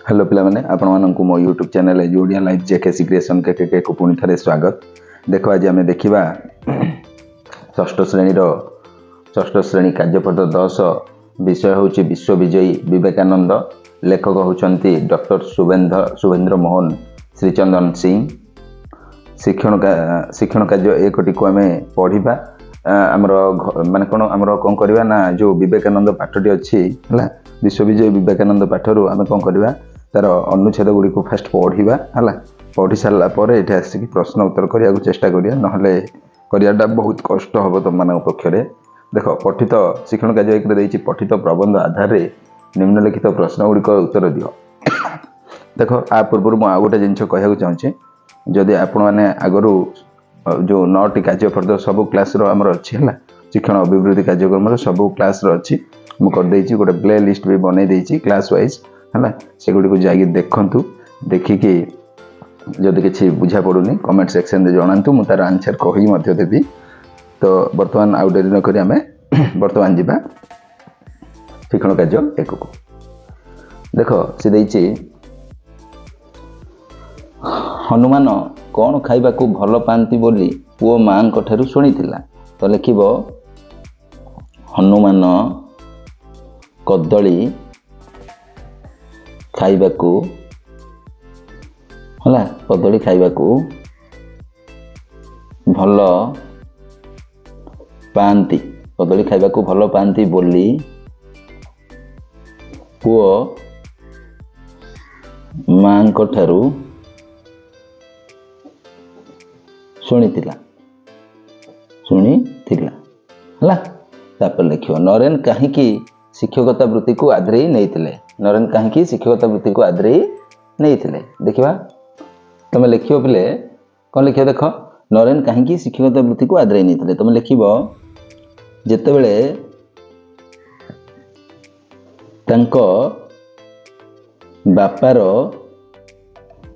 Hello पिलाने आपण मानक मो YouTube channel Odia life JKC creation के को पुणी थे स्वागत। देख आज आम देखा षष्ठ श्रेणी कार्यपद 10 विषय हूँ विश्वविजयी विवेकानंद। लेखक होती डॉक्टर शुभेन्द्र मोहन श्रीचंदन सिंह। शिक्षण कार्य एकटी को आम पढ़ा आमर मान कौन करवा ना जो विवेकानंद पाठटी अच्छी है विश्वविजय विवेकानंद पाठर आम कौन करवा तार अनुच्छेद गुड़ी को फास्ट पढ़ा है। पढ़ी सारापर ये आसिक प्रश्न उत्तर करने को चेष्टा करिया नहले करियाटा बहुत कष्ट हम तुम मान पक्षरे। देख पठित शिक्षण कार्य एक देती पठित प्रबंध आधार में निम्नलिखित प्रश्न गुड़िक उत्तर दियो। देख आ पूर्व मुझे आउ गोटे जिनस कहूँ चाहूँगी जदि आपण मैंने आगु जो 9टी कार्यपद सबू क्लास आमर अच्छी है शिक्षण अभिवृद्धि कार्यक्रम सबू क्लास अच्छी मुझे गोटे प्ले लिस्ट भी बनई देती क्लास वाइज है से गुड़ी को जाकि देखु देखिकी जदि किसी बुझा पड़ूनी कमेंट सेक्शन में जनातु मुझे तार आंसर कही देवी। तो बर्तमान आउ डेरी नक आम बर्तमान जावा शिक्षण कार्य एक को। देख सी देती हनुमान कौन खाइबा को भल पाती बोली पुओ माँ ठारू शुणी तो लिख हनुमान कदली खाइबा को है कदली खाइबा को भल पाती कदली खाइबा को भल पाती बोली पुओ माँ ठारू शुणी है लिख नरेन कहीं शिक्षकता वृत्ति को आदरे नहीं नरेन कहीं शिक्षकता वृत्ति को आदरे नहीं देखा तुम लिख पे कौन लिख देख नरेन कहीं शिक्षकता वृत्ति को आदरे नहीं तुम लिख जितेबले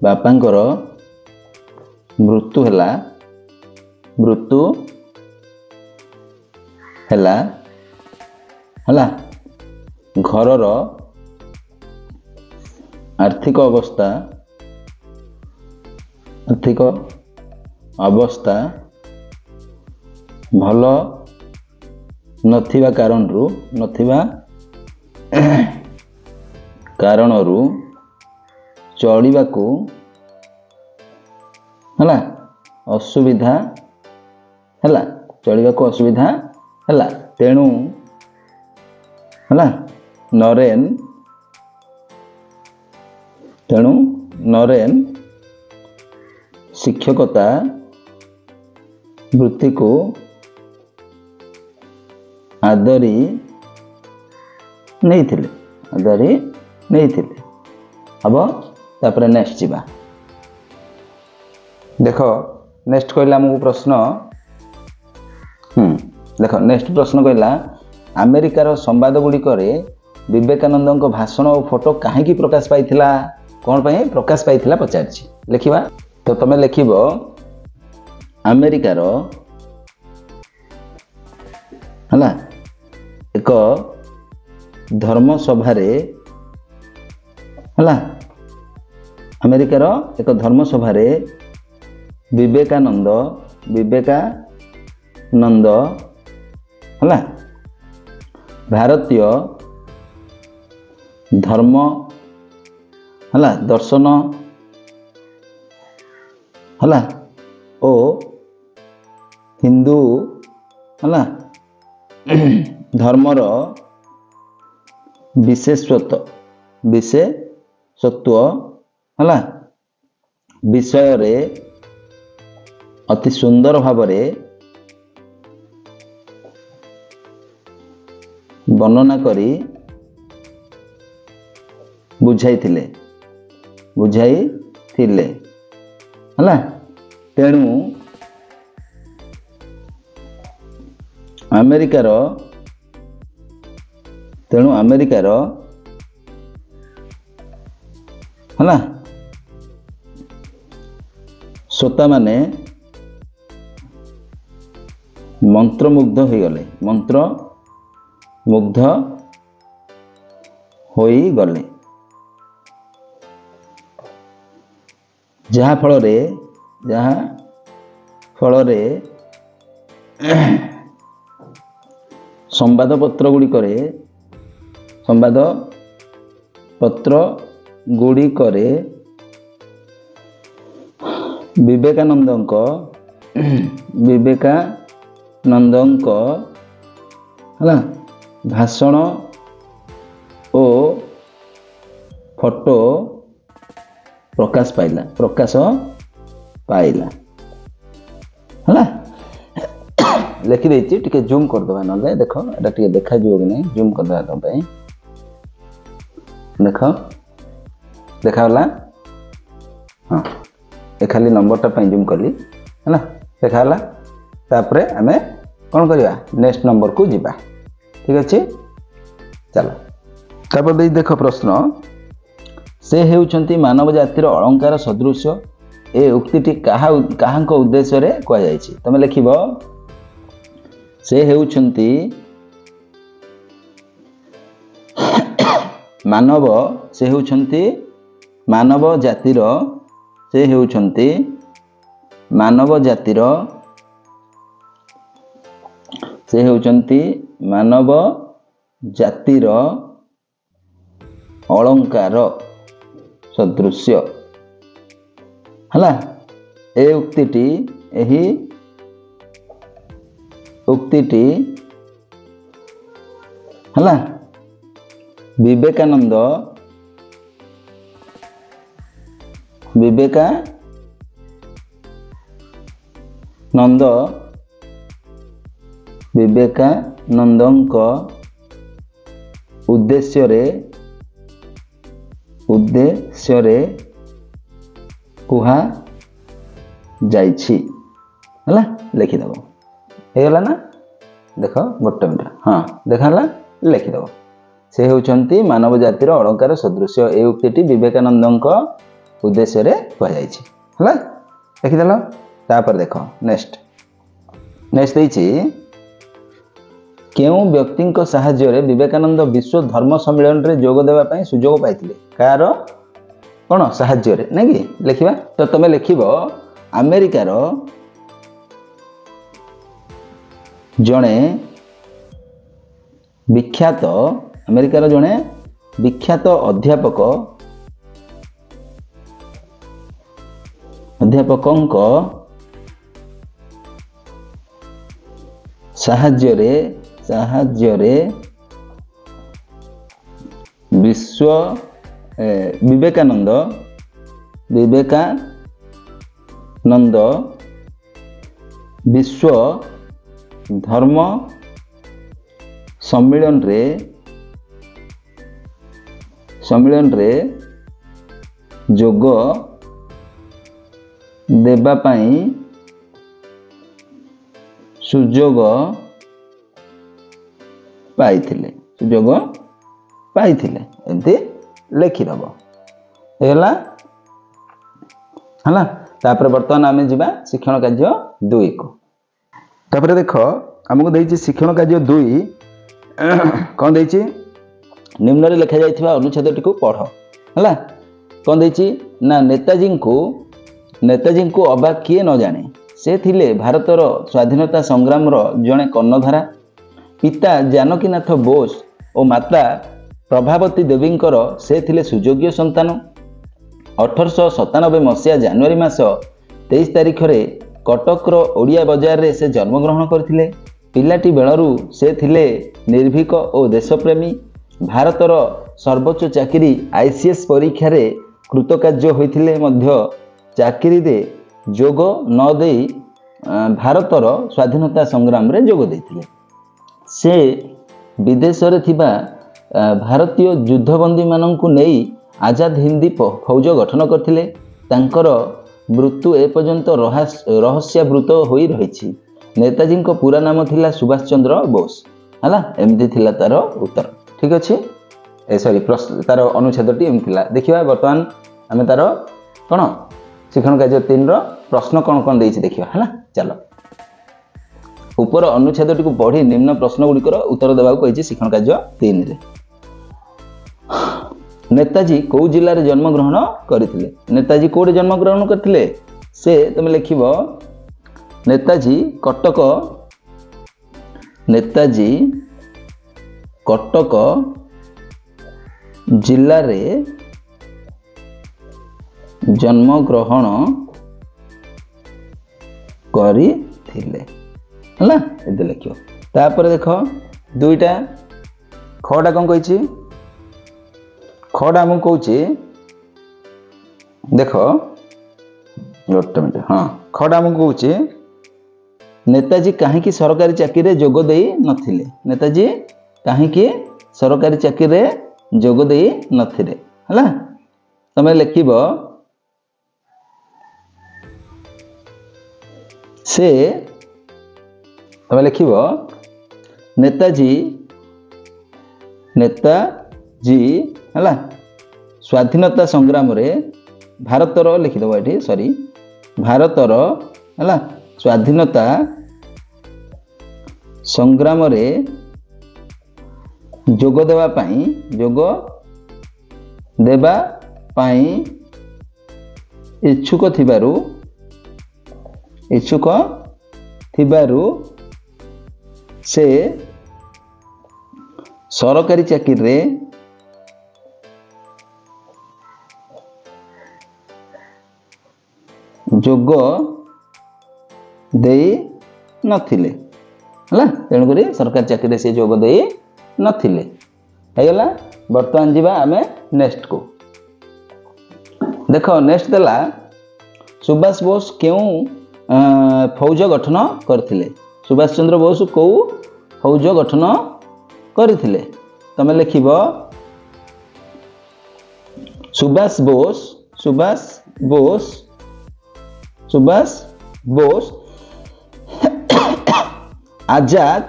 बापांकर मृत्यु है घरर आर्थिक अवस्था भल नथिबा कारणरू चलिबा को है असुविधा है चलिबा को असुविधा है तेणु है नरेन शिक्षकता वृत्ति को आदरी नहीं अब तापर नेक्स्ट जीवा। देख नेक्स्ट कहला आमको प्रश्न देख नेक्स्ट प्रश्न कहला अमेरिकार संवाद गुड़िक विवेकानंद भाषण और फोटो कहीं प्रकाश पाई कौन पाई प्रकाश पाई पचार लिखा। तो तुम लिख अमेरिकार है एक धर्मसभा है अमेरिकार एक धर्मसभा विवेकानंद है भारतीय धर्म है दर्शन है ओ हिंदू है धर्मर विशेषत्व है विषय रे अति सुंदर भाव वर्णना करी बुझाई है तेणु अमेरिकार है श्रोता माने मंत्रमुग्ध हो गले होई गले ଯାହା ଫଳରେ ସମ୍ବାଦପତ୍ର ଗୁଡ଼ିକରେ ବିବେକାନନ୍ଦଙ୍କ ହେଲା ଭାଷଣ ଓ ଫଟୋ ପ୍ରକାଶ ପାଇଲା ହେଲା। लिखी देती टिके जूम करदे ना देख एटा टिके देखा कि नहीं जूम करदे तुम देख देखाला हाँ ये खाली नंबरटा जूम कली है देखाला तापर आम कौन करवा नेक्स्ट नंबर को जीवा ठीक अच्छे चलो तापर देख प्रश्न से हेउछंती मानव जातिर अलंकार सदृश ए उक्तिटी काहांक उद्देश्य रे कह जायछि तमे लिखिबो से हेउछंती मानव जातिर अलंकार सदृश्य हला ए उक्तिटी हला विवेकानंद उद्देश्य रे कुहा जाइछि हला लिखिदेव हेगला ना देख गोटे मिनट हाँ देखाला लिखिदेव से हेउछंती मानव जातिर अलंकार सदृश ए उक्तिटी विवेकानंद उद्देश्य रे कह जाइछि हला लिखिदेल तापर देख नेक्स्ट देछि केउ व्यक्ति साहाय्य रे विवेकानंद विश्व धर्म सम्मेलन रे जोग देवा पई सुजोग पाइथिले कार कौन साहाय्य रे नहीं कि लिखिबा तो तमे लिखिबो अमेरिकार जड़े विख्यात अध्यापक साहाय्य रे विवेकानंद विश्व धर्म सम्मेलन रे जोग देबा पई सुजोग पाइथिले एमती लिखिदेव है तापर बर्तमान आम जा शिक्षण कार्य 2 को तापर देख आमको देछि शिक्षण कार्य 2 कौन देछि निम्न रे लिखा जाइथिबा अनुच्छेदटी को पढ़ है कौन देछि ना नेताजी को अबा किए न जाने से थिले भारतर स्वाधीनता संग्राम जड़े कर्णधारा पिता जानकीनाथ बोस और माता प्रभावती देवींकर से थिले सुयोग्य संतान 1897 मसीहा जनवरी मास 23 तारिख रे कटकर ओडिया बाजार रे से जन्मग्रहण करथिले पिलाटी बेलरू से थिले निर्भीक और देशप्रेमी भारतर सर्वोच्च चाकरी आईसीएस परीक्षा रे कृतकार्य होइथिले मध्य चाकरी रे जोग न देई भारतर स्वाधीनता संग्राम रे जोग देथिले से विदेश रे थिबा भारतीय युद्धबंदी माननकु नेई आजाद हिंदी फौज गठन करथिले तांकर मृत्यु एपर्यंत रहस्यावृत होई रहिछि नेताजी को पूरा नाम थिला सुभाष चंद्र बोस हला एमती थिला तार उत्तर ठीक अच्छे सॉरी तार अनुच्छेदटी एम थिला देखिबा वर्तमान आमे तार कोन शिक्षण कार्य 3 रो प्रश्न कौन कौन देछि देखिबा हला चलो ऊपर अनुच्छेदटी को पढ़ी निम्न प्रश्न गुड़िकर उत्तर देवा कही शिक्षण कार्य 3 रे नेताजी कौ जिले में जन्मग्रहण करथिले नेताजी कोडे जन्मग्रहण करथिले से तुम लिखिबो नेताजी कटक जिल्ला रे जन्मग्रहण करथिले हला एदे लिखियो तापर देखो दुईटा खडा कोन कहिछि खडा हम कहूँ देख गोटे मिनट हाँ खडा हम कहूँ नेताजी कहीं सरकारी चाकरी रे जोग देई नथिले नेताजी कहीं सरकारी चाकरी रे जोग देई नथिले हला तमे लिखिबो से तमे लिखिबो नेताजी हला स्वाधीनता संग्राम रे भारतर लिखिदेव ये सॉरी भारतर हला स्वाधीनता संग्राम रे जोग देवा पाई इच्छुक थिबारु से सरकारी चाकरी रे जोग देई नथिले हला तेणु करी सरकारी चाकरी से जोग देई नथिले हैगला वर्तमान जीवा आमे नेक्स्ट को देखो नेक्स्ट देला सुभाष बोस क्यों फौज गठन करथिले सुभाष चंद्र बोस को फौज गठन करथिले तमे लिखिबो सुभाष बोस आजाद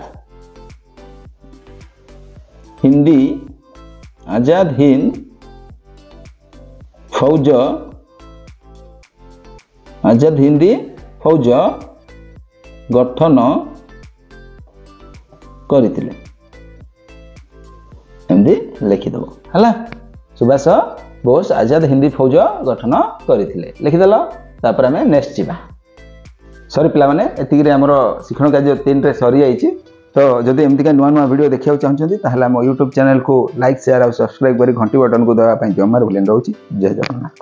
हिंद फौज गठन करथिले एमदी लिखिदेव है सुभाष बोस आजाद हिंदी फौज गठन करथिले लिखिदेल तापर आम नेक्स्ट जीवा सॉरी पिला माने एतिक आमर शिक्षण कार्य 3 रे सरी जाइए तो जदि एमती नुआ नुआ वीडियो देखा चाहते हैं आम यूट्यूब चैनल को लाइक शेयर और सब्सक्राइब कर घंटी बटन को दवाई जमार भूल रोचे जय जगन्नाथ।